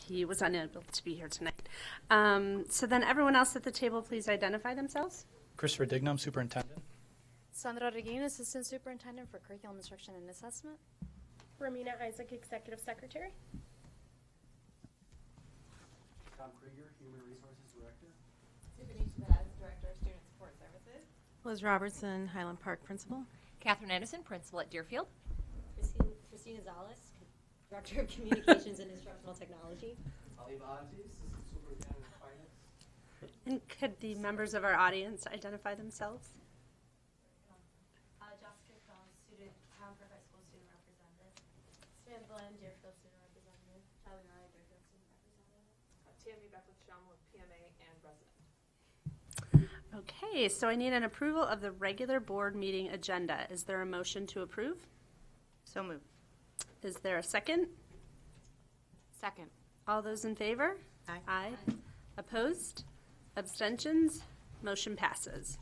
He was unable to be here tonight. So then everyone else at the table, please identify themselves. Christopher Dignam, Superintendent. Sandra Reguin, Assistant Superintendent for Curriculum Instruction and Assessment. Ramina Isaac, Executive Secretary. Tom Krieger, Human Resources Director. Tiffany Chavez, Director of Student Support Services. Liz Robertson, Highland Park Principal. Catherine Anderson, Principal at Deerfield. Christina Zales, Director of Communications and Instructional Technology. Ali Bahanti, Assistant Superintendent of Finance. And could the members of our audience identify themselves? Jessica Crone, Town Park High School Student Representative. Samantha Glenn, Deerfield Student Representative. Tyler Nye, Deerfield Student Representative. Tammy Beckwith Shum with PMA and Resident. Okay, so I need an approval of the regular board meeting agenda. Is there a motion to approve? So moved. Is there a second? Second. All those in favor? Aye. Aye. Opposed? Abstentions? Motion passes.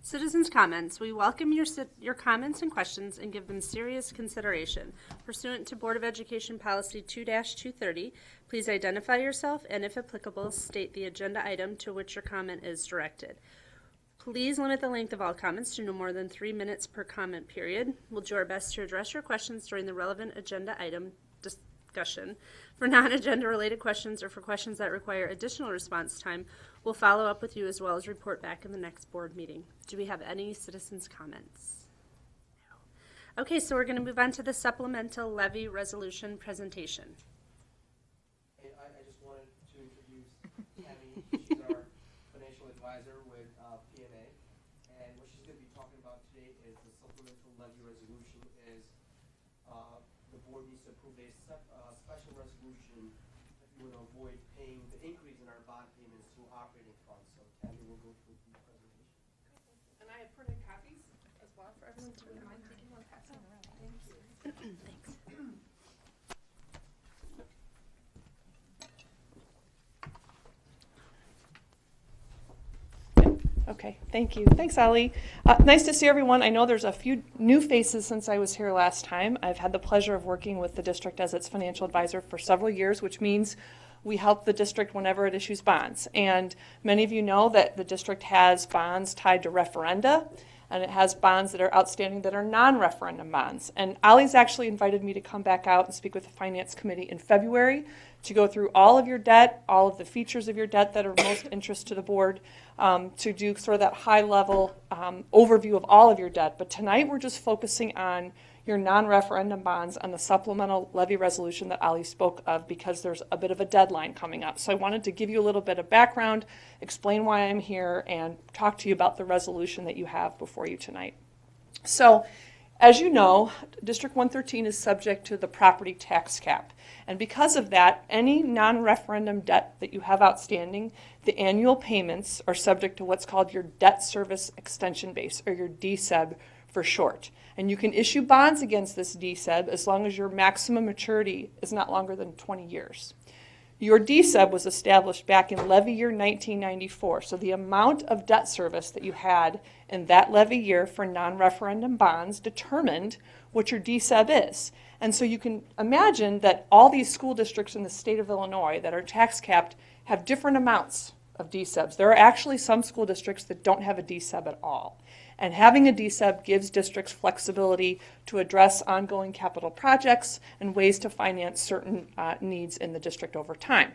Citizens' comments. We welcome your comments and questions and give them serious consideration. Pursuant to Board of Education Policy 2-230, please identify yourself and, if applicable, state the agenda item to which your comment is directed. Please limit the length of all comments to no more than 3 minutes per comment period. We'll do our best to address your questions during the relevant agenda item discussion. For non-agenda related questions or for questions that require additional response time, we'll follow up with you as well as report back in the next board meeting. Do we have any citizens' comments? No. Okay, so we're going to move on to the supplemental levy resolution presentation. Hey, I just wanted to introduce Tammy. She's our financial advisor with PMA. And what she's going to be talking about today is the supplemental levy resolution is the board needs to approve a special resolution if you want to avoid paying the increase in our bond payments to operating funds. So Tammy will go through the presentation. And I have printed copies as well for everyone to wouldn't mind taking one passing around. Thank you. Thanks. Okay, thank you. Thanks, Ali. Nice to see everyone. I know there's a few new faces since I was here last time. I've had the pleasure of working with the district as its financial advisor for several years, which means we help the district whenever it issues bonds. And many of you know that the district has bonds tied to referenda, and it has bonds that are outstanding that are non-referendum bonds. And Ali's actually invited me to come back out and speak with the Finance Committee in February to go through all of your debt, all of the features of your debt that are of most interest to the board, to do sort of that high-level overview of all of your debt. But tonight we're just focusing on your non-referendum bonds on the supplemental levy resolution that Ali spoke of because there's a bit of a deadline coming up. So I wanted to give you a little bit of background, explain why I'm here, and talk to you about the resolution that you have before you tonight. So, as you know, District 113 is subject to the property tax cap. And because of that, any non-referendum debt that you have outstanding, the annual payments are subject to what's called your debt service extension base, or your DSEB for short. And you can issue bonds against this DSEB as long as your maximum maturity is not longer than 20 years. Your DSEB was established back in levy year 1994, so the amount of debt service that you had in that levy year for non-referendum bonds determined what your DSEB is. And so you can imagine that all these school districts in the state of Illinois that are tax capped have different amounts of DSEBs. There are actually some school districts that don't have a DSEB at all. And having a DSEB gives districts flexibility to address ongoing capital projects and ways to finance certain needs in the district over time.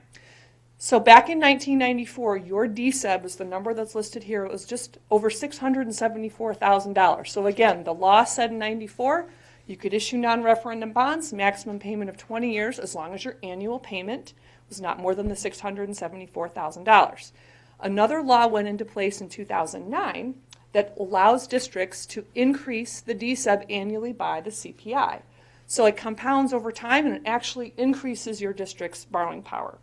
So back in 1994, your DSEB is the number that's listed here. It was just over $674,000. So again, the law said in 94, you could issue non-referendum bonds, maximum payment of 20 years, as long as your annual payment was not more than the $674,000. Another law went into place in 2009 that allows districts to increase the DSEB annually by the CPI. So it compounds over time and it actually increases your district's borrowing power.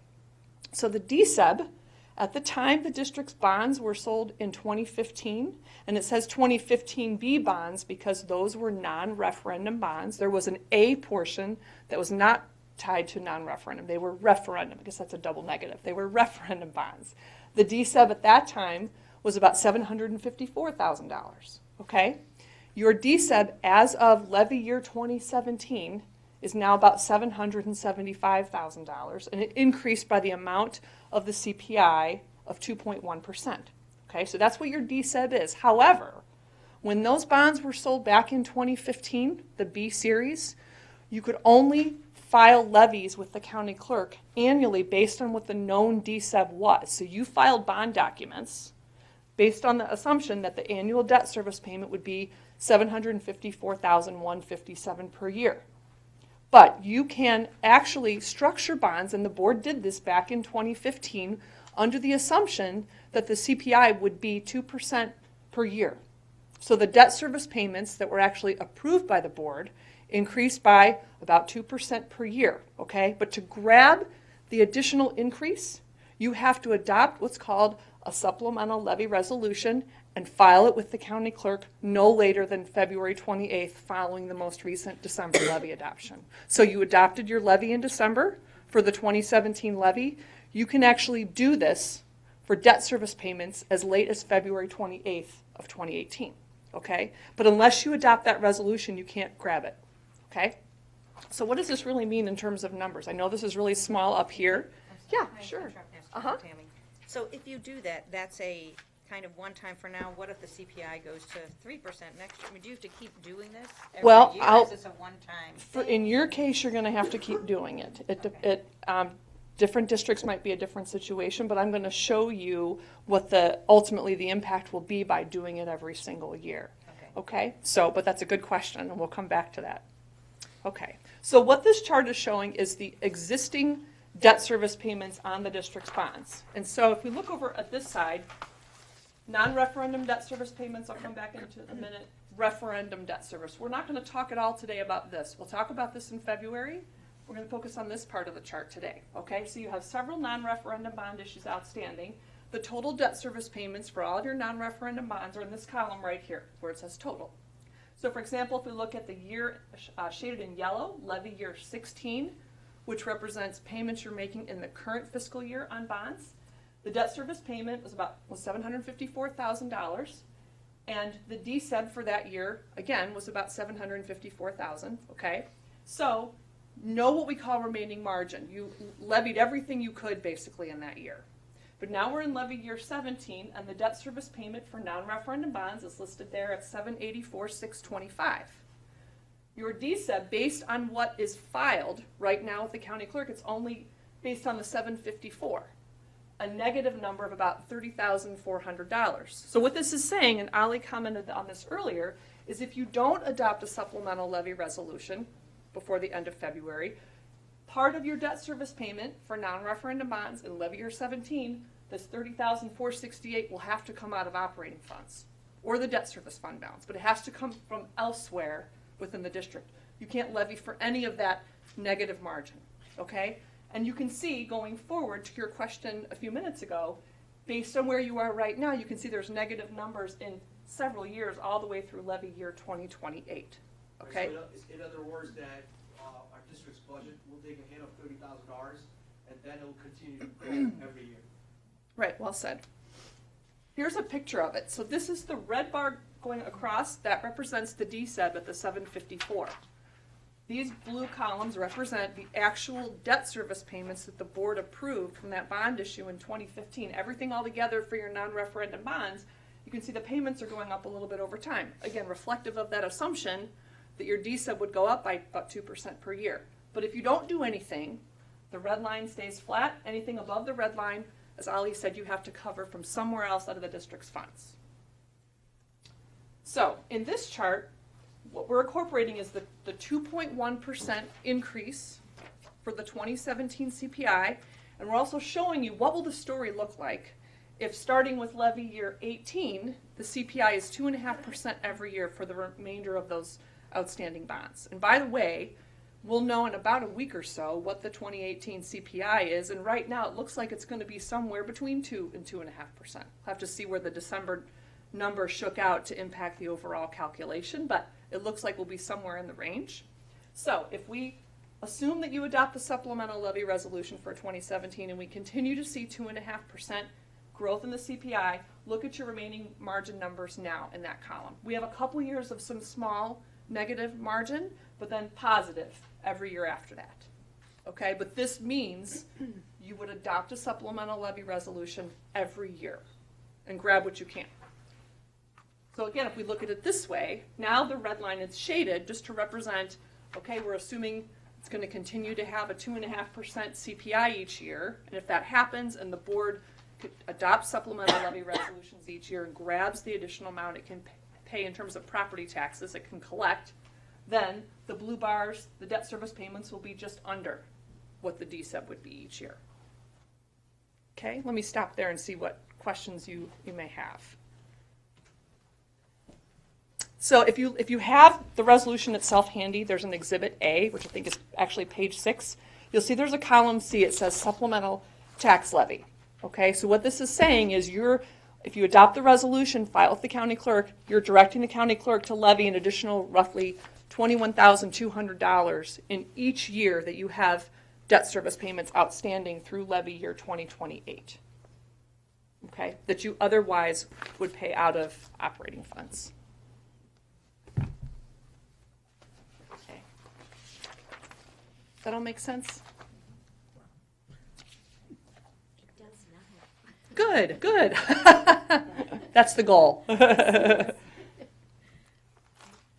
So the DSEB, at the time the district's bonds were sold in 2015, and it says 2015B bonds because those were non-referendum bonds. There was an A portion that was not tied to non-referendum. They were referendum. I guess that's a double negative. They were referendum bonds. The DSEB at that time was about $754,000, okay? Your DSEB as of levy year 2017 is now about $775,000, and it increased by the amount of the CPI of 2.1%. Okay, so that's what your DSEB is. However, when those bonds were sold back in 2015, the B series, you could only file levies with the county clerk annually based on what the known DSEB was. So you filed bond documents based on the assumption that the annual debt service payment would be $754,157 per year. But you can actually structure bonds, and the board did this back in 2015 under the assumption that the CPI would be 2% per year. So the debt service payments that were actually approved by the board increased by about 2% per year, okay? But to grab the additional increase, you have to adopt what's called a supplemental levy resolution and file it with the county clerk no later than February 28th following the most recent December levy adoption. So you adopted your levy in December for the 2017 levy. You can actually do this for debt service payments as late as February 28th of 2018, okay? But unless you adopt that resolution, you can't grab it, okay? So what does this really mean in terms of numbers? I know this is really small up here. Yeah, sure. Uh-huh. Tammy. So if you do that, that's a kind of one time for now. What if the CPI goes to 3% next year? I mean, do you have to keep doing this every Well, year? Or is this a one-time thing? In your case, you're going to have to keep doing it. Different districts might be a different situation, but I'm going to show you what ultimately the impact will be by doing it every single year. Okay? So, but that's a good question, and we'll come back to that. Okay. So what this chart is showing is the existing debt service payments on the district's bonds. And so if we look over at this side, non-referendum debt service payments, I'll come back into a minute, referendum debt service. We're not going to talk at all today about this. We'll talk about this in February. We're going to focus on this part of the chart today, okay? So you have several non-referendum bond issues outstanding. The total debt service payments for all of your non-referendum bonds are in this column right here where it says total. So for example, if we look at the year shaded in yellow, levy year 16, which represents payments you're making in the current fiscal year on bonds, the debt service payment was $754,000, and the DSEB for that year, again, was about $754,000, okay? So know what we call remaining margin. You levied everything you could basically in that year. But now we're in levy year 17, and the debt service payment for non-referendum bonds is listed there at $784,625. Your DSEB, based on what is filed right now with the county clerk, it's only based on the $754, a negative number of about $30,400. So what this is saying, and Ali commented on this earlier, is if you don't adopt a supplemental levy resolution before the end of February, part of your debt service payment for non-referendum bonds in levy year 17, this $30,468 will have to come out of operating funds or the debt service fund balance, but it has to come from elsewhere within the district. You can't levy for any of that negative margin, okay? And you can see going forward to your question a few minutes ago, based on where you are right now, you can see there's negative numbers in several years all the way through levy year 2028, okay? So in other words, that our district's budget will take a hit of $30,000, and then it will continue to grow every year. Right, well said. Here's a picture of it. So this is the red bar going across. That represents the DSEB at the 754. These blue columns represent the actual debt service payments that the board approved from that bond issue in 2015. Everything all together for your non-referendum bonds, you can see the payments are going up a little bit over time. Again, reflective of that assumption that your DSEB would go up by about 2% per year. But if you don't do anything, the red line stays flat. Anything above the red line, as Ali said, you have to cover from somewhere else out of the district's funds. So in this chart, what we're incorporating is the 2.1% increase for the 2017 CPI, and we're also showing you what will the story look like if starting with levy year 18, the CPI is 2.5% every year for the remainder of those outstanding bonds. And by the way, we'll know in about a week or so what the 2018 CPI is, and right now it looks like it's going to be somewhere between 2 and 2.5%. We'll have to see where the December number shook out to impact the overall calculation, but it looks like we'll be somewhere in the range. So if we assume that you adopt the supplemental levy resolution for 2017 and we continue to see 2.5% growth in the CPI, look at your remaining margin numbers now in that column. We have a couple years of some small negative margin, but then positive every year after that. Okay, but this means you would adopt a supplemental levy resolution every year and grab what you can. So again, if we look at it this way, now the red line is shaded just to represent, okay, we're assuming it's going to continue to have a 2.5% CPI each year, and if that happens and the board adopts supplemental levy resolutions each year and grabs the additional amount it can pay in terms of property taxes it can collect, then the blue bars, the debt service payments, will be just under what the DSEB would be each year. Okay, let me stop there and see what questions you may have. So if you have the resolution itself handy, there's an Exhibit A, which I think is actually page 6. You'll see there's a column C. It says supplemental tax levy. Okay, so what this is saying is if you adopt the resolution, file with the county clerk, you're directing the county clerk to levy an additional roughly $21,200 in each year that you have debt service payments outstanding through levy year 2028. Okay, that you otherwise would pay out of operating funds. Okay. Does that all make sense? Good, good. That's the goal.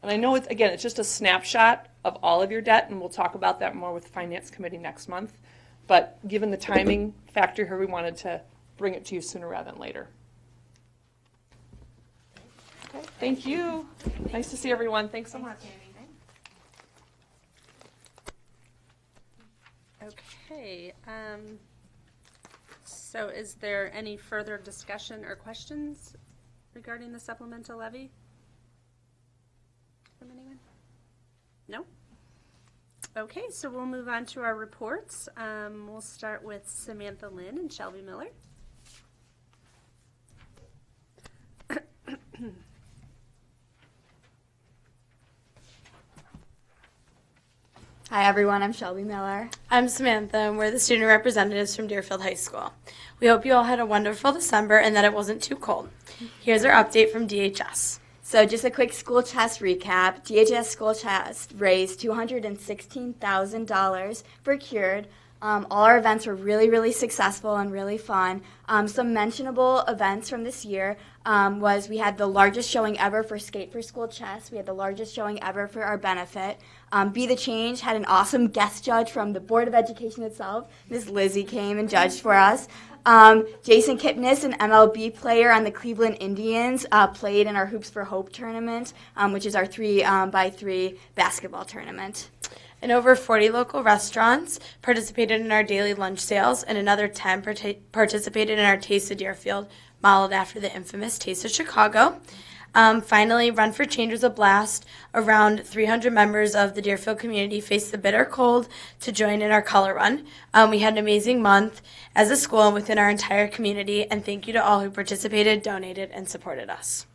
And I know it's just a snapshot of all of your debt, and we'll talk about that more with the Finance Committee next month. But given the timing factor here, we wanted to bring it to you sooner rather than later. Okay, thank you. Nice to see everyone. Thanks so much. Okay. So is there any further discussion or questions regarding the supplemental levy from anyone? No? Okay, so we'll move on to our reports. We'll start with Samantha Lynn and Shelby Miller. Hi everyone, I'm Shelby Miller. I'm Samantha, and we're the student representatives from Deerfield High School. We hope you all had a wonderful December and that it wasn't too cold. Here's our update from DHS. So just a quick school chest recap. DHS school chest raised $216,000 for Cured. All our events were really, really successful and really fun. Some mentionable events from this year was we had the largest showing ever for Skate for School Chess. We had the largest showing ever for our benefit. Be the Change had an awesome guest judge from the Board of Education itself. Miss Lizzie came and judged for us. Jason Kipnis, an MLB player on the Cleveland Indians, played in our Hoops for Hope tournament, which is our 3x3 basketball tournament. And over 40 local restaurants participated in our daily lunch sales, and another 10 participated in our Taste of Deerfield, modeled after the infamous Taste of Chicago. Finally, Run for Change was a blast. Around 300 members of the Deerfield community faced the bitter cold to join in our color run. We had an amazing month as a school and within our entire community, and thank you to all who participated, donated, and supported us.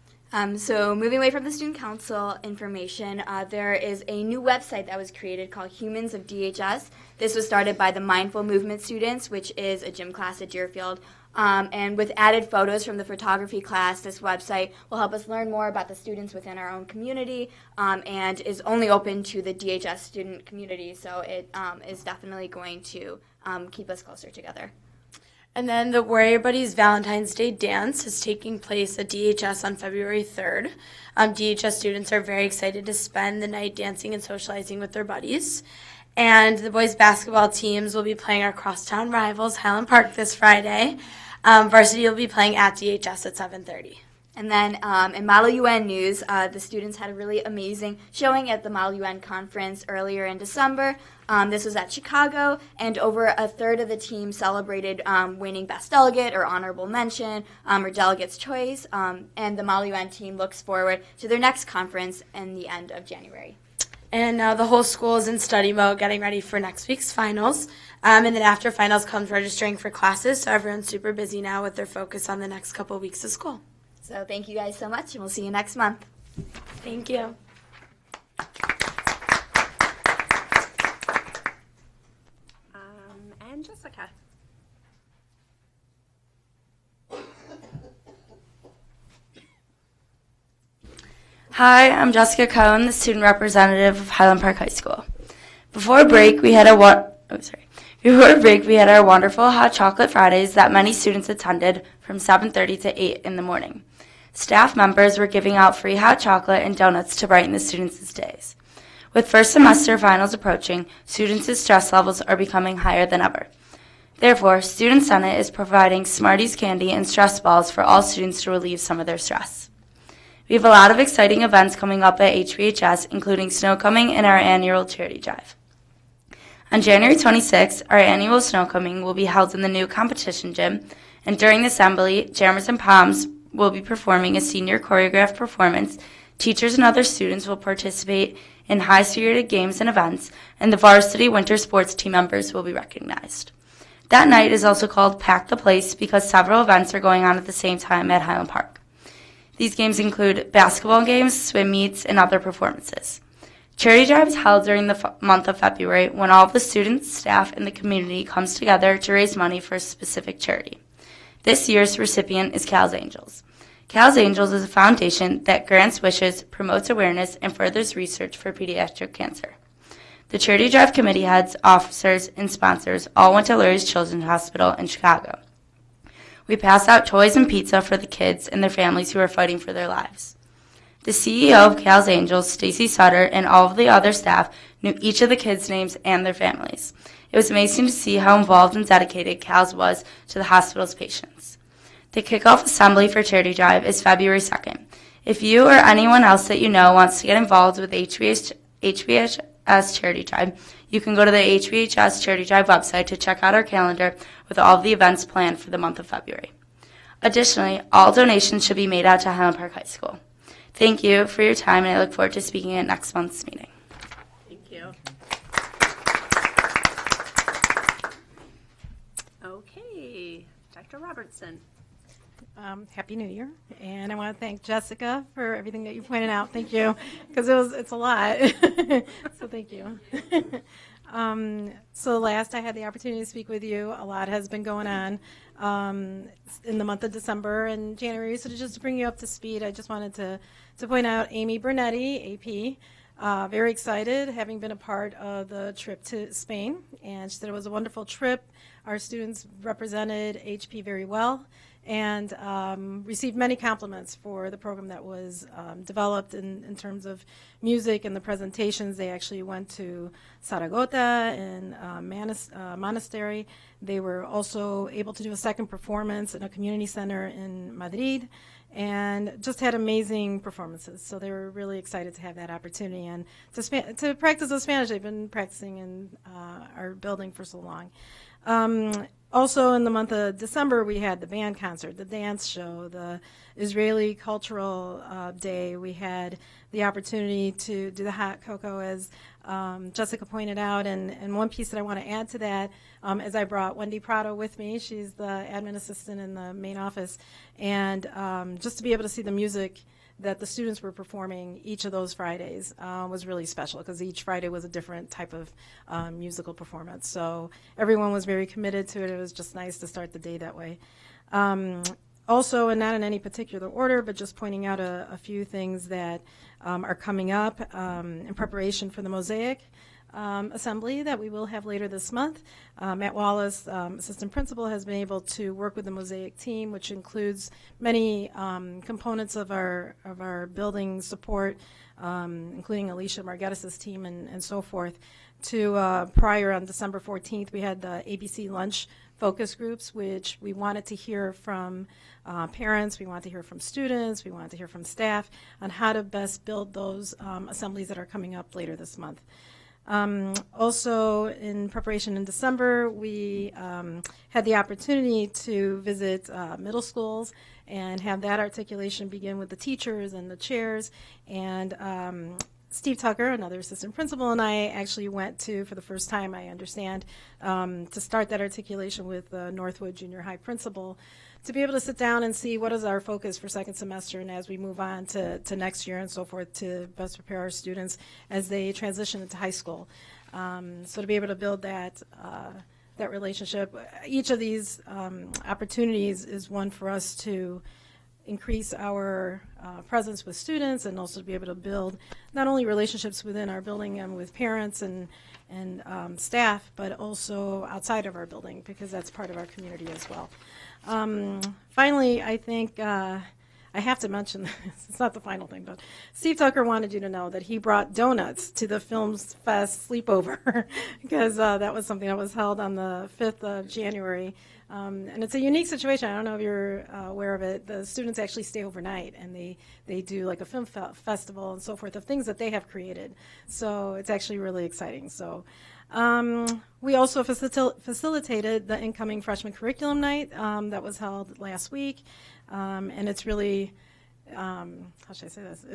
So moving away from the student council information, there is a new website that was created called Humans of DHS. This was started by the Mindful Movement students, which is a gym class at Deerfield. And with added photos from the photography class, this website will help us learn more about the students within our own community and is only open to the DHS student community. So it is definitely going to keep us closer together. And then the Warrior Buddies Valentine's Day Dance is taking place at DHS on February 3rd. DHS students are very excited to spend the night dancing and socializing with their buddies. And the boys basketball teams will be playing our crosstown rivals, Highland Park, this Friday. Varsity will be playing at DHS at 7:30. And then in Model UN news, the students had a really amazing showing at the Model UN conference earlier in December. This was at Chicago, and over a third of the team celebrated winning Best Delegate or Honorable Mention or Delegate's Choice. And the Model UN team looks forward to their next conference in the end of January. And now the whole school is in study mode, getting ready for next week's finals. And then after finals comes registering for classes, so everyone's super busy now with their focus on the next couple of weeks of school. So thank you guys so much, and we'll see you next month. Thank you. And Jessica. Hi, I'm Jessica Cohn, the student representative of Highland Park High School. Before break, we had our wonderful hot chocolate Fridays that many students attended from 7:30 to 8 in the morning. Staff members were giving out free hot chocolate and donuts to brighten the students' days. With first semester finals approaching, students' stress levels are becoming higher than ever. Therefore, Student Senate is providing Smarties candy and stress balls for all students to relieve some of their stress. We have a lot of exciting events coming up at HBHS, including snow coming and our annual charity drive. On January 26th, our annual snow coming will be held in the new competition gym, and during the assembly, Jammers and Poms will be performing a senior choreographed performance. Teachers and other students will participate in high-spirited games and events, and the varsity winter sports team members will be recognized. That night is also called Pack the Place because several events are going on at the same time at Highland Park. These games include basketball games, swim meets, and other performances. Charity Drive is held during the month of February when all of the students, staff, and the community comes together to raise money for a specific charity. This year's recipient is Cal's Angels. Cal's Angels is a foundation that grants wishes, promotes awareness, and furthers research for pediatric cancer. The Charity Drive committee heads, officers, and sponsors all went to Lurie's Children's Hospital in Chicago. We passed out toys and pizza for the kids and their families who are fighting for their lives. The CEO of Cal's Angels, Stacy Sutter, and all of the other staff knew each of the kids' names and their families. It was amazing to see how involved and dedicated Cal's was to the hospital's patients. The kickoff assembly for Charity Drive is February 2nd. If you or anyone else that you know wants to get involved with HBHS Charity Drive, you can go to the HBHS Charity Drive website to check out our calendar with all of the events planned for the month of February. Additionally, all donations should be made out to Highland Park High School. Thank you for your time, and I look forward to speaking at next month's meeting. Thank you. Okay, Dr. Robertson. Happy New Year, and I want to thank Jessica for everything that you pointed out. Thank you, because it's a lot. So thank you. So last I had the opportunity to speak with you. A lot has been going on in the month of December and January. So just to bring you up to speed, I just wanted to point out Amy Bernetti, AP. Very excited, having been a part of the trip to Spain, and she said it was a wonderful trip. Our students represented HP very well, and received many compliments for the program that was developed in terms of music and the presentations. They actually went to Zaragoza and Monastery. They were also able to do a second performance in a community center in Madrid, and just had amazing performances. So they were really excited to have that opportunity and to practice the Spanish they've been practicing in our building for so long. Also in the month of December, we had the band concert, the dance show, the Israeli Cultural Day. We had the opportunity to do the hot cocoa, as Jessica pointed out. And one piece that I want to add to that, as I brought Wendy Prado with me, she's the admin assistant in the main office, and just to be able to see the music that the students were performing each of those Fridays was really special, because each Friday was a different type of musical performance. So everyone was very committed to it. It was just nice to start the day that way. Also, and not in any particular order, but just pointing out a few things that are coming up in preparation for the Mosaic assembly that we will have later this month. Matt Wallace, assistant principal, has been able to work with the Mosaic team, which includes many components of our building support, including Alicia Margettis' team and so forth. To prior on December 14th, we had the ABC lunch focus groups, which we wanted to hear from parents, we wanted to hear from students, we wanted to hear from staff on how to best build those assemblies that are coming up later this month. Also, in preparation in December, we had the opportunity to visit middle schools and have that articulation begin with the teachers and the chairs. And Steve Tucker, another assistant principal, and I actually went to, for the first time, I understand, to start that articulation with Northwood Junior High principal, to be able to sit down and see what is our focus for second semester and as we move on to next year and so forth, to best prepare our students as they transition into high school. So to be able to build that relationship, each of these opportunities is one for us to increase our presence with students and also to be able to build not only relationships within our building and with parents and staff, but also outside of our building because that's part of our community as well. Finally, I think I have to mention this. It's not the final thing, but Steve Tucker wanted you to know that he brought donuts to the Films Fest sleepover because that was something that was held on the 5th of January. And it's a unique situation. I don't know if you're aware of it. The students actually stay overnight, and they do like a film festival and so forth of things that they have created. So it's actually really exciting. So we also facilitated the incoming freshman curriculum night that was held last week. And it's really, how should I say this?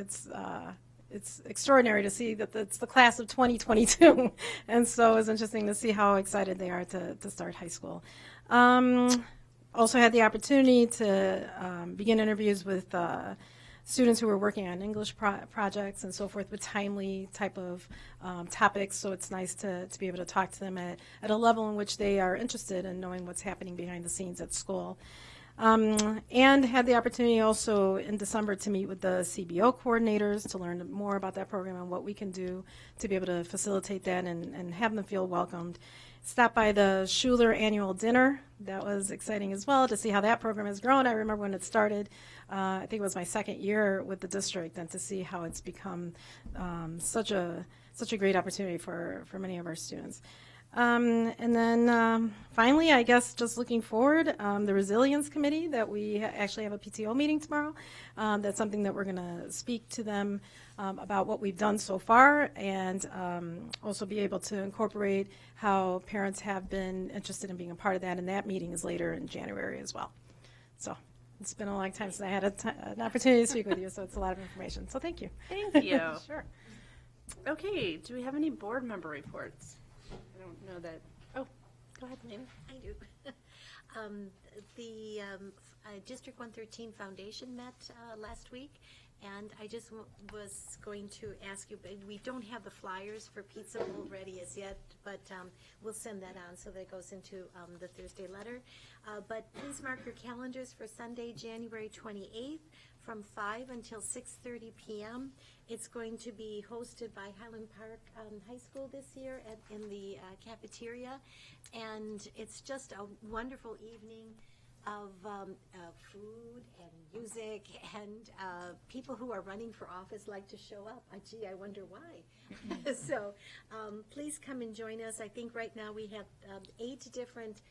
It's extraordinary to see that it's the class of 2022. And so it's interesting to see how excited they are to start high school. Also had the opportunity to begin interviews with students who were working on English projects and so forth with timely type of topics. So it's nice to be able to talk to them at a level in which they are interested in knowing what's happening behind the scenes at school. And had the opportunity also in December to meet with the CBO coordinators to learn more about that program and what we can do to be able to facilitate that and have them feel welcomed. Stopped by the Schuler annual dinner. That was exciting as well to see how that program has grown. I remember when it started, I think it was my second year with the district, and to see how it's become such a great opportunity for many of our students. And then finally, I guess just looking forward, the Resilience Committee that we actually have a PTO meeting tomorrow. That's something that we're going to speak to them about what we've done so far and also be able to incorporate how parents have been interested in being a part of that. And that meeting is later in January as well. So it's been a long time since I had an opportunity to speak with you, so it's a lot of information. So thank you. Thank you. Sure. Okay, do we have any board member reports? I don't know that. Oh, go ahead, Lena. I do. The District 113 Foundation met last week, and I just was going to ask you, but we don't have the flyers for Pizza Bowl ready as yet, but we'll send that on so that it goes into the Thursday letter. But please mark your calendars for Sunday, January 28th from 5 until 6:30 p.m. It's going to be hosted by Highland Park High School this year in the cafeteria, and it's just a wonderful evening of food and music, and people who are running for office like to show up. Gee, I wonder why. So please come and join us. I think right now we have 8 different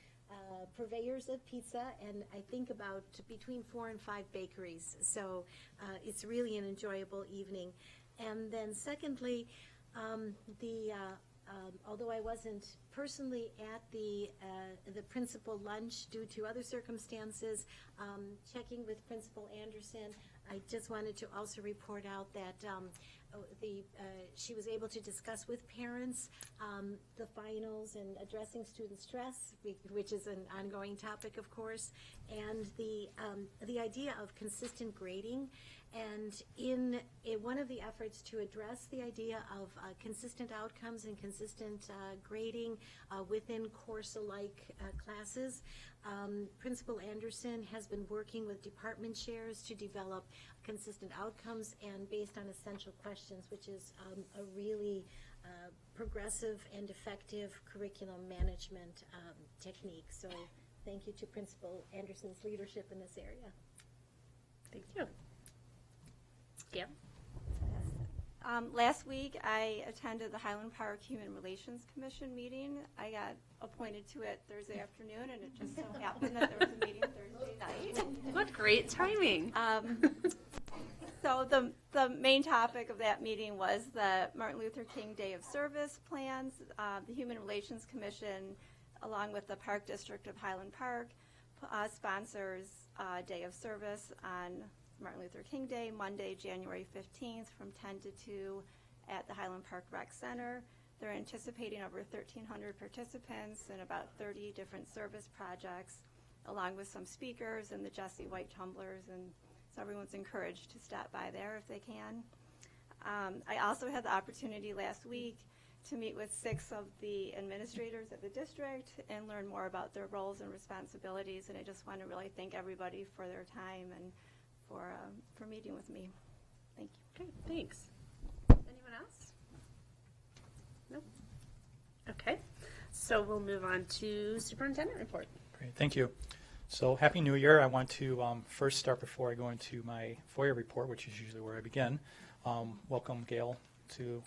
purveyors of pizza, and I think about between 4 and 5 bakeries. So it's really an enjoyable evening. And then secondly, although I wasn't personally at the principal lunch due to other circumstances, checking with Principal Anderson, I just wanted to also report out that she was able to discuss with parents the finals and addressing student stress, which is an ongoing topic, of course, and the idea of consistent grading. And in one of the efforts to address the idea of consistent outcomes and consistent grading within course-alike classes, Principal Anderson has been working with department chairs to develop consistent outcomes and based on essential questions, which is a really progressive and effective curriculum management technique. So thank you to Principal Anderson's leadership in this area. Thank you. Yeah. Last week, I attended the Highland Park Human Relations Commission meeting. I got appointed to it Thursday afternoon, and it just so happened that there was a meeting Thursday night. What great timing. So the main topic of that meeting was the Martin Luther King Day of Service plans. The Human Relations Commission, along with the Park District of Highland Park, sponsors Day of Service on Martin Luther King Day, Monday, January 15th from 10 to 2 at the Highland Park Rec Center. They're anticipating over 1,300 participants and about 30 different service projects, along with some speakers and the Jesse White tumblers, and so everyone's encouraged to stop by there if they can. I also had the opportunity last week to meet with 6 of the administrators at the district and learn more about their roles and responsibilities, and I just want to really thank everybody for their time and for meeting with me. Thank you. Okay, thanks. Anyone else? Nope. Okay, so we'll move on to superintendent report. Great, thank you. So Happy New Year. I want to first start before I go into my FOIA report, which is usually where I begin. Welcome, Gail, to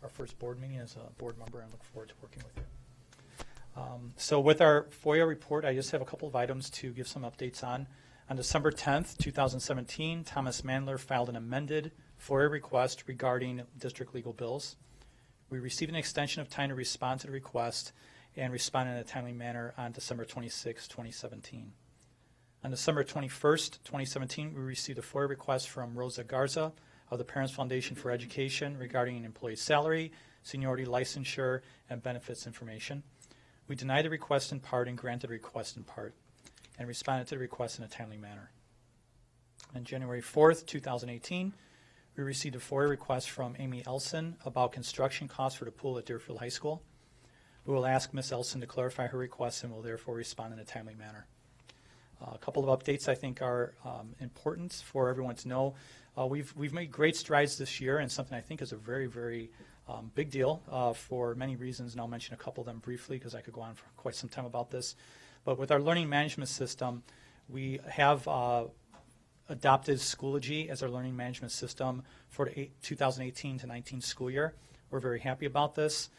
our first board meeting as a board member, and look forward to working with you. So with our FOIA report, I just have a couple of items to give some updates on. On December 10th, 2017, Thomas Mandler filed an amended FOIA request regarding district legal bills. We received an extension of time to respond to the request and responded in a timely manner on December 26, 2017. On December 21st, 2017, we received a FOIA request from Rosa Garza of the Parents Foundation for Education regarding an employee's salary, seniority, licensure, and benefits information. We denied the request in part and granted the request in part, and responded to the request in a timely manner. On January 4th, 2018, we received a FOIA request from Amy Elson about construction costs for the pool at Deerfield High School. We will ask Ms. Elson to clarify her request and will therefore respond in a timely manner. A couple of updates I think are important for everyone to know. We've made great strides this year, and something I think is a very, very big deal for many reasons, and I'll mention a couple of them briefly because I could go on for quite some time about this. But with our learning management system, we have adopted Schoology as our learning management system for the 2018 to 19 school year. We're very happy about this.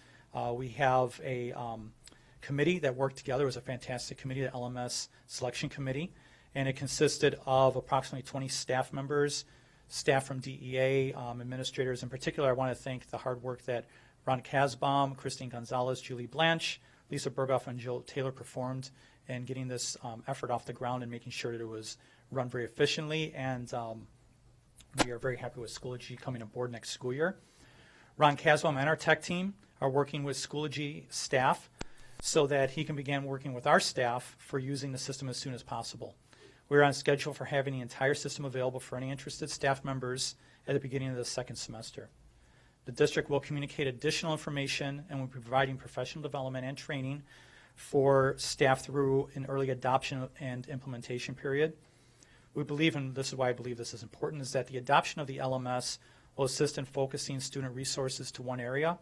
We have a committee that worked together. It was a fantastic committee, the LMS Selection Committee, and it consisted of approximately 20 staff members, staff from DEA, administrators. In particular, I want to thank the hard work that Ron Kasbaum, Christine Gonzalez, Julie Blanche, Lisa Berghoff, and Jill Taylor performed in getting this effort off the ground and making sure that it was run very efficiently. And we are very happy with Schoology coming aboard next school year. Ron Kasbaum and our tech team are working with Schoology staff so that he can begin working with our staff for using the system as soon as possible. We're on schedule for having the entire system available for any interested staff members at the beginning of the second semester. The district will communicate additional information and will be providing professional development and training for staff through an early adoption and implementation period. We believe, and this is why I believe this is important, is that the adoption of the LMS will assist in focusing student resources to one area,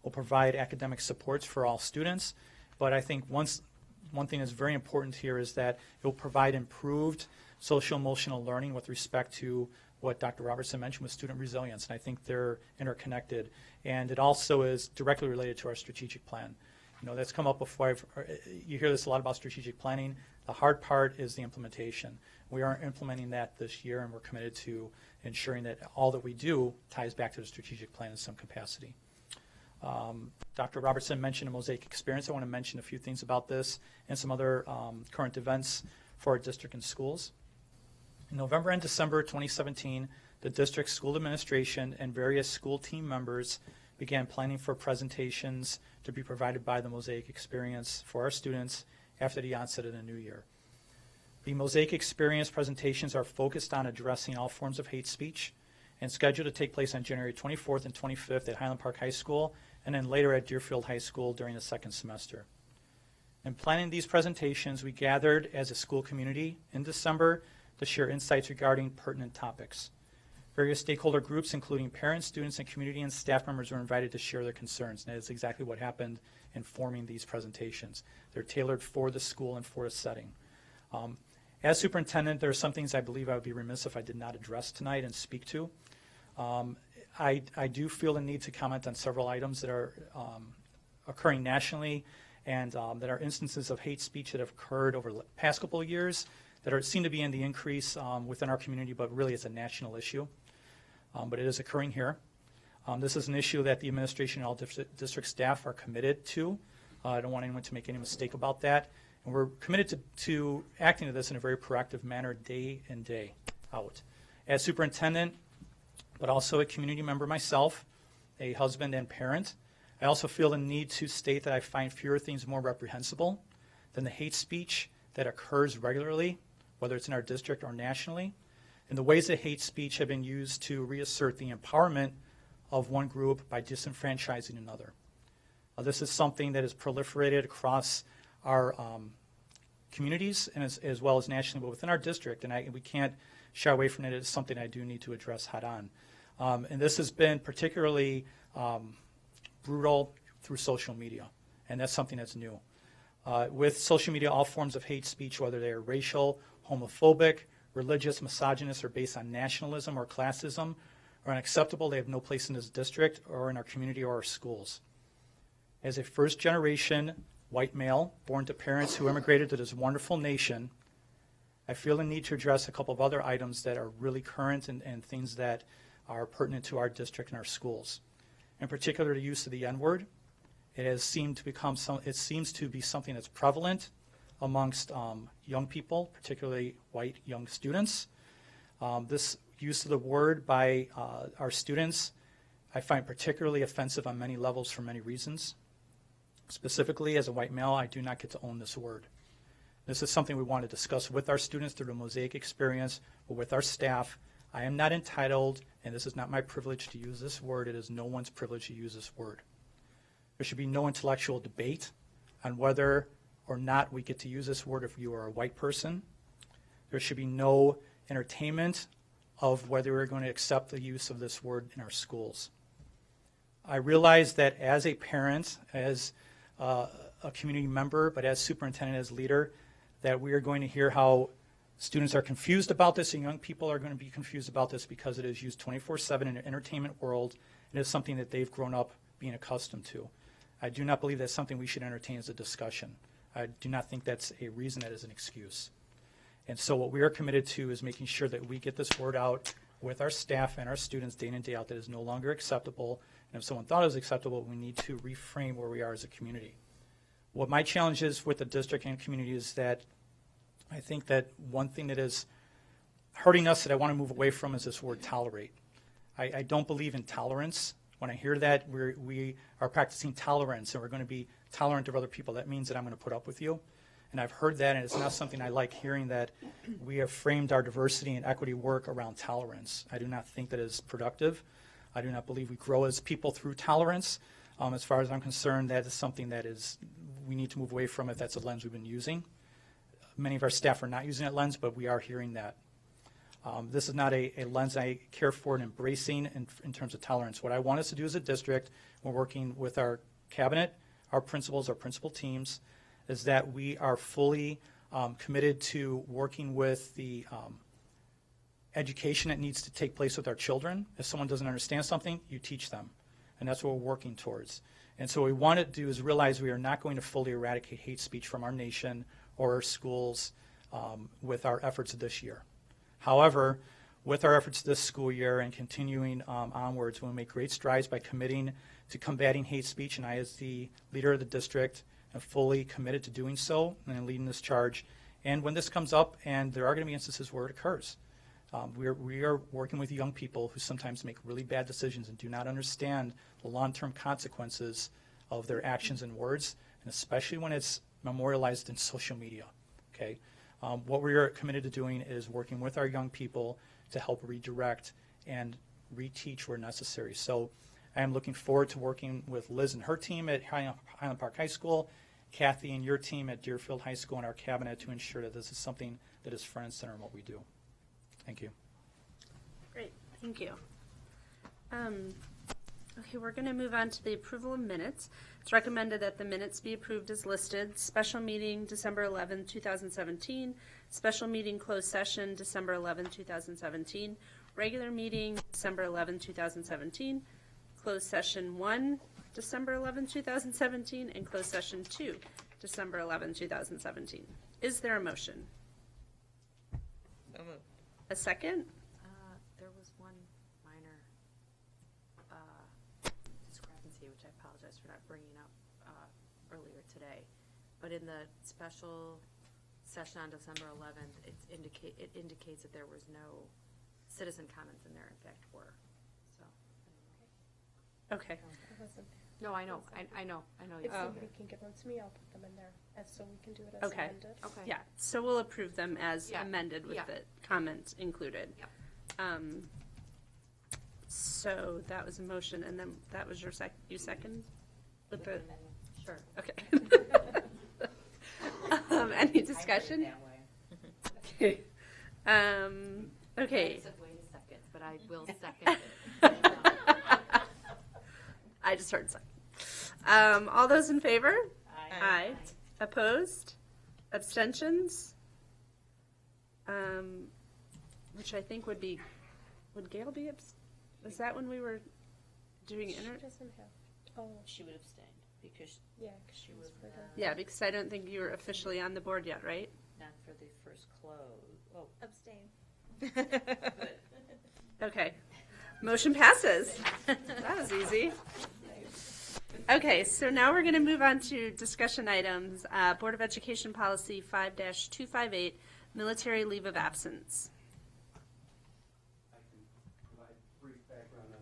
will provide academic supports for all students, but I think one thing that's very important here is that it will provide improved social emotional learning with respect to what Dr. Robertson mentioned with student resilience, and I think they're interconnected. And it also is directly related to our strategic plan. You know, that's come up before. You hear this a lot about strategic planning. The hard part is the implementation. We are implementing that this year, and we're committed to ensuring that all that we do ties back to the strategic plan in some capacity. Dr. Robertson mentioned a Mosaic experience. I want to mention a few things about this and some other current events for our district and schools. In November and December 2017, the district school administration and various school team members began planning for presentations to be provided by the Mosaic experience for our students after the onset of the new year. The Mosaic experience presentations are focused on addressing all forms of hate speech and scheduled to take place on January 24th and 25th at Highland Park High School and then later at Deerfield High School during the second semester. In planning these presentations, we gathered as a school community in December to share insights regarding pertinent topics. Various stakeholder groups, including parents, students, and community and staff members, were invited to share their concerns, and that is exactly what happened in forming these presentations. They're tailored for the school and for the setting. As superintendent, there are some things I believe I would be remiss if I did not address tonight and speak to. I do feel the need to comment on several items that are occurring nationally and that are instances of hate speech that have occurred over the past couple of years that seem to be in the increase within our community, but really it's a national issue. But it is occurring here. This is an issue that the administration and all district staff are committed to. I don't want anyone to make any mistake about that. And we're committed to acting to this in a very proactive manner day in, day out. As superintendent, but also a community member myself, a husband and parent, I also feel the need to state that I find fewer things more reprehensible than the hate speech that occurs regularly, whether it's in our district or nationally, and the ways that hate speech have been used to reassert the empowerment of one group by disenfranchising another. This is something that has proliferated across our communities and as well as nationally, but within our district, and we can't shy away from it. It's something I do need to address head on. And this has been particularly brutal through social media, and that's something that's new. With social media, all forms of hate speech, whether they are racial, homophobic, religious, misogynist, or based on nationalism or classism, are unacceptable. They have no place in this district or in our community or our schools. As a first-generation white male born to parents who immigrated to this wonderful nation, I feel the need to address a couple of other items that are really current and things that are pertinent to our district and our schools. In particular, the use of the N-word. It seems to be something that's prevalent amongst young people, particularly white young students. This use of the word by our students I find particularly offensive on many levels for many reasons. Specifically, as a white male, I do not get to own this word. This is something we want to discuss with our students through the Mosaic experience, but with our staff. I am not entitled, and this is not my privilege to use this word. It is no one's privilege to use this word. There should be no intellectual debate on whether or not we get to use this word if you are a white person. There should be no entertainment of whether we're going to accept the use of this word in our schools. I realize that as a parent, as a community member, but as superintendent, as leader, that we are going to hear how students are confused about this and young people are going to be confused about this because it is used 24/7 in an entertainment world. It is something that they've grown up being accustomed to. I do not believe that's something we should entertain as a discussion. I do not think that's a reason, that is an excuse. And so what we are committed to is making sure that we get this word out with our staff and our students day in and day out that is no longer acceptable. And if someone thought it was acceptable, we need to reframe where we are as a community. What my challenge is with the district and community is that I think that one thing that is hurting us that I want to move away from is this word tolerate. I don't believe in tolerance. When I hear that we are practicing tolerance and we're going to be tolerant of other people, that means that I'm going to put up with you. And I've heard that, and it's not something I like hearing, that we have framed our diversity and equity work around tolerance. I do not think that is productive. I do not believe we grow as people through tolerance. As far as I'm concerned, that is something that we need to move away from if that's a lens we've been using. Many of our staff are not using that lens, but we are hearing that. This is not a lens I care for and embracing in terms of tolerance. What I want us to do as a district, when working with our cabinet, our principals, our principal teams, is that we are fully committed to working with the education that needs to take place with our children. If someone doesn't understand something, you teach them. And that's what we're working towards. And so what we want to do is realize we are not going to fully eradicate hate speech from our nation or our schools with our efforts this year. However, with our efforts this school year and continuing onwards, we'll make great strides by committing to combating hate speech, and I, as the leader of the district, am fully committed to doing so and leading this charge. And when this comes up, and there are going to be instances where it occurs, we are working with young people who sometimes make really bad decisions and do not understand the long-term consequences of their actions and words, and especially when it's memorialized in social media. Okay, what we are committed to doing is working with our young people to help redirect and reteach where necessary. So I am looking forward to working with Liz and her team at Highland Park High School, Kathy and your team at Deerfield High School, and our cabinet to ensure that this is something that is front and center in what we do. Thank you. Great, thank you. Okay, we're going to move on to the approval of minutes. It's recommended that the minutes be approved as listed. Special meeting December 11, 2017. Special meeting closed session December 11, 2017. Regular meeting December 11, 2017. Closed session 1, December 11, 2017. And closed session 2, December 11, 2017. Is there a motion? So moved. A second? There was one minor discrepancy, which I apologize for not bringing up earlier today. But in the special session on December 11th, it indicates that there was no citizen comments, and there in fact were. So. Okay. No, I know. I know. If somebody can give them to me, I'll put them in there, so we can do it as Okay. amended. Okay. Yeah, so we'll approve them as Yeah. amended with Yeah. the comments included. Yep. So that was a motion, and then that was your you second? With the, Sure. okay. Any discussion? discussion? That way. Okay. I said, wait a second, but I will second it. I just heard second. All those in favor? Aye. Opposed? Abstentions? Which I think would Gail be, is that when we were doing Doesn't have, oh, She would abstain because yeah, 'cause she was for the. Yeah, because I don't think you were officially on the board yet, right? not for the first close. Oh, Abstain. Okay. Motion passes. That was easy. Okay, so now we're going to move on to discussion items. Board of Education Policy 5-258, Military Leave of Absence. I can provide brief background on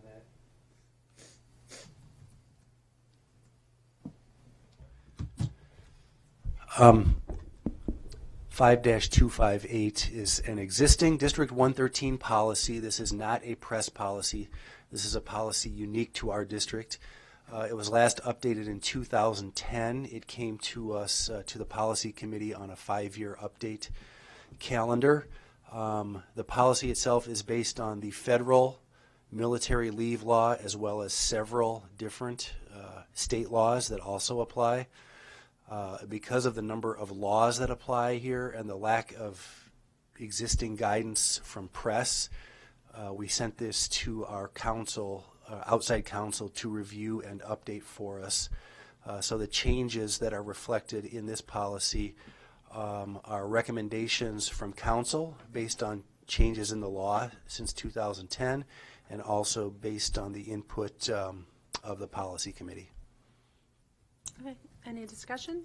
that. 5-258 is an existing District 113 policy. This is not a press policy. This is a policy unique to our district. It was last updated in 2010. It came to us, to the policy committee on a 5-year update calendar. The policy itself is based on the federal military leave law as well as several different state laws that also apply. Because of the number of laws that apply here and the lack of existing guidance from press, we sent this to our council, outside counsel, to review and update for us. So the changes that are reflected in this policy are recommendations from council based on changes in the law since 2010 and also based on the input of the policy committee. Okay. Any discussion?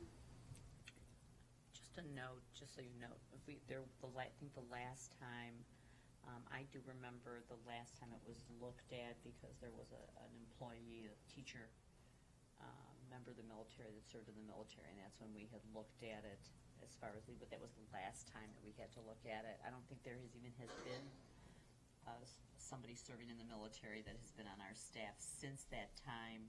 just a note, just so you know, I think the last time, I do remember the last time it was looked at because there was an employee, a teacher, member of the military that served in the military, and that's when we had looked at it as far as leave, but that was the last time that we had to look at it. I don't think there has been somebody serving in the military that has been on our staff since that time.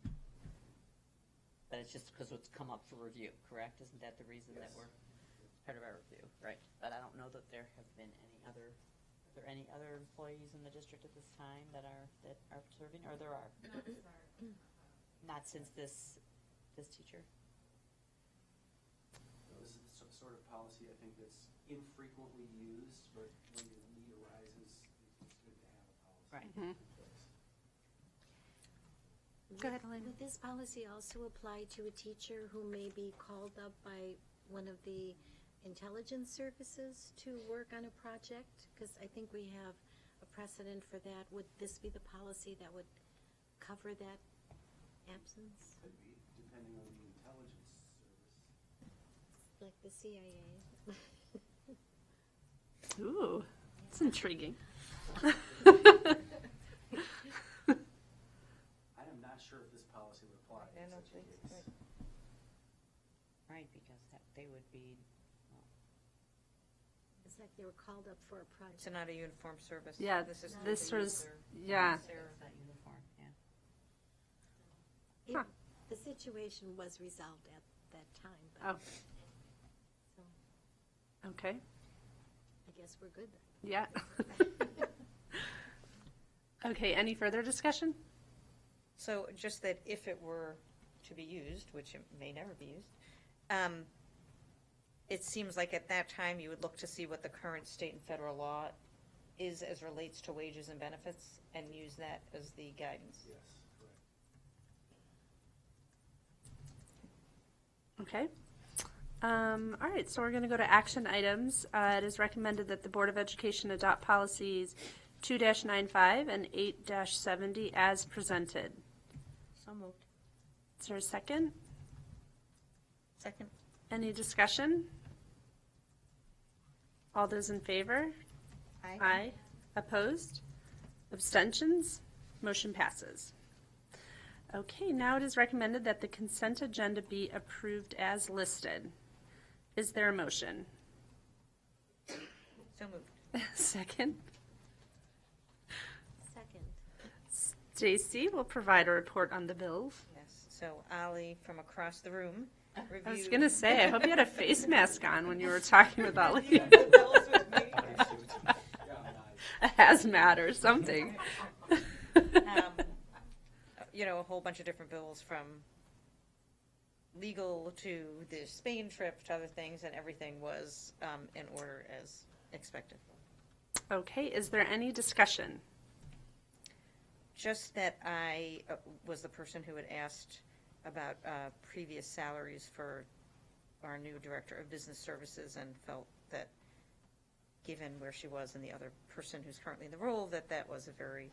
But it's just because it's come up for review, correct? Isn't that the reason that we're part of our review, right? But I don't know that there have been are there any other employees in the district at this time that are serving, or there are? Not since this teacher? This is some sort of policy I think that's infrequently used, but when the need arises, it's good to have a policy. Right. In place. Go ahead, Elena. Would this policy also apply to a teacher who may be called up by one of the intelligence services to work on a project? Because I think we have a precedent for that. Would this be the policy that would cover that absence? Could be, depending on the intelligence service. Like the CIA? Ooh, that's intriguing. I am not sure if this policy would apply. I don't think so. Right, because they would be, It's like they were called up for a project. It's not a uniform service. Yeah, This is this was, they're yeah. that uniform, yeah. It- Huh. The situation was resolved at that time, but Oh, so okay. I guess we're good then. Yeah. Okay, any further discussion? So just that if it were to be used, which it may never be used, it seems like at that time you would look to see what the current state and federal law is as relates to wages and benefits and use that as the guidance. Yes, correct. Okay. All right, so we're going to go to action items. It is recommended that the Board of Education adopt policies 2-95 and 8-70 as presented. So moved. Is there a second? Second. Any discussion? All those in favor? Aye. Aye. Opposed? Abstentions? Motion passes. Okay, now it is recommended that the consent agenda be approved as listed. Is there a motion? So moved. Second. Second. Stacy will provide a report on the bills. Yes. So Ali from across the room review. I was going to say, I hope you had a face mask on when you were talking with Ali. A hazmat or something. You know, a whole bunch of different bills from legal to the Spain trip to other things, and everything was in order as expected. Okay, is there any discussion? Just that I was the person who had asked about previous salaries for our new Director of Business Services and felt that given where she was and the other person who's currently in the role, that that was a very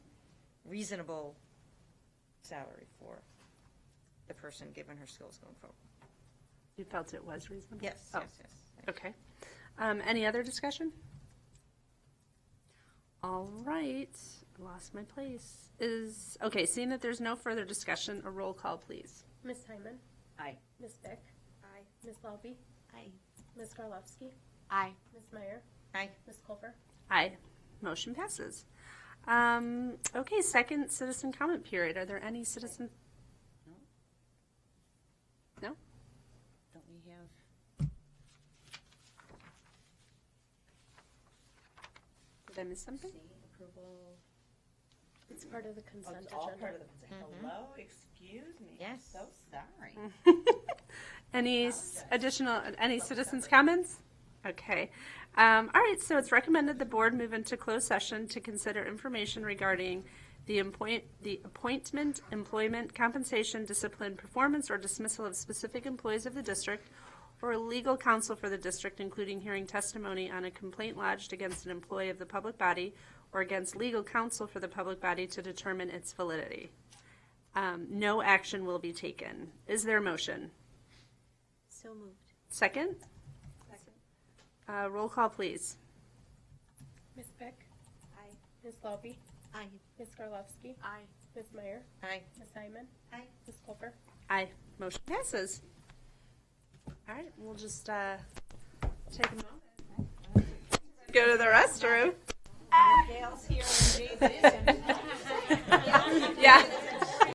reasonable salary for the person given her skills going forward. You felt it was reasonable? Yes, Oh, yes, yes. okay. Any other discussion? All right, lost my place. Okay, seeing that there's no further discussion, a roll call, please. Ms. Hyman? Aye. Ms. Beck? Aye. Ms. Lowby? Aye. Ms. Garlovsky? Aye. Ms. Meyer? Aye. Ms. Culver? Aye. Motion passes. Okay, second citizen comment period. Are there any citizen? No? Don't we have? Did I miss something? Approval. It's part of the consent It's all agenda. part of the consent. Hello, excuse me. Yes. I'm so sorry. Any citizens' comments? Okay. All right, so it's recommended the board move into closed session to consider information regarding the appointment, employment, compensation, discipline, performance, or dismissal of specific employees of the district or legal counsel for the district, including hearing testimony on a complaint lodged against an employee of the public body or against legal counsel for the public body to determine its validity. No action will be taken. Is there a motion? So moved. Second? Roll call, please. Ms. Beck? Aye. Ms. Lowby? Aye. Ms. Garlovsky? Aye. Ms. Meyer? Aye. Ms. Hyman? Aye. Ms. Culver? Aye. Motion passes. All right, we'll just take a moment. Go to the restroom. Gail's here and Jay's